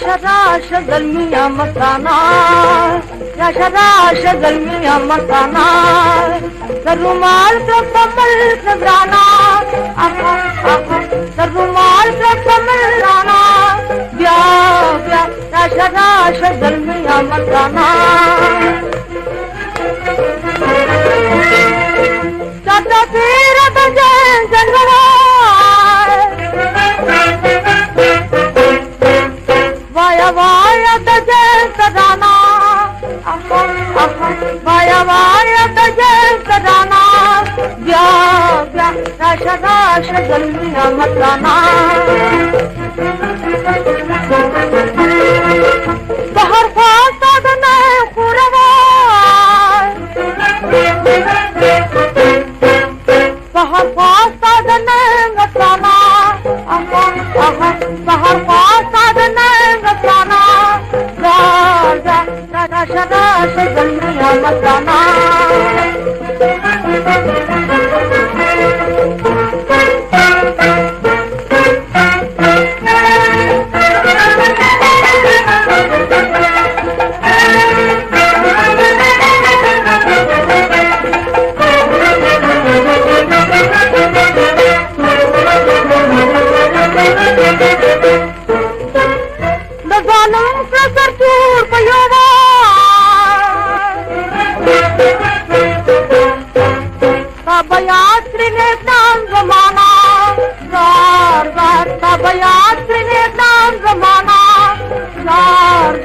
राश गलमिया मकाना राश गलमिया मकाना रुमाल का कमल नजराना रुमाल का कमल राना ब्याह राश गलमिया मकाना चाचा तेरा बजे जनवा वाया वाया तजे सदाना वाया वाया तजे सदाना राश गलमिया मकाना बाहर फासा दने खुरवा बाहर फासा दने मकाना बाहर फासा दने मकाना राश गलमिया मकाना बयात्री ने नाम जमाना बयात्री ने नाम जमाना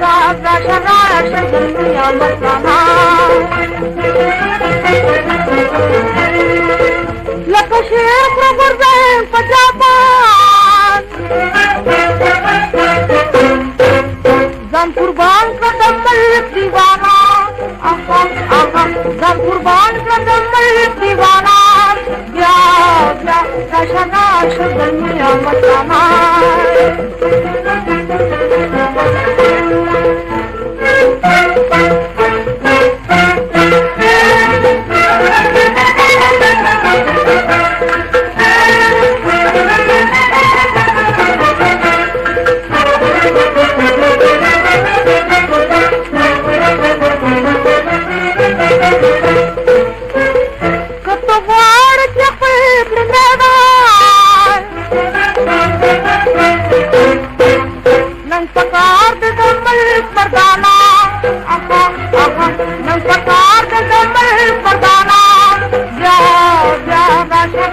राश गलमिया मकाना लखशेर प्रभुर्दैन पंजाबान जन कुर्बान का दमल दीवाना जन कुर्बान का दमल दीवाना राश गलमिया मकाना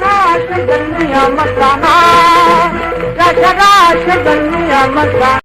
राश गलमिया मकाना राश गलमिया मकाना।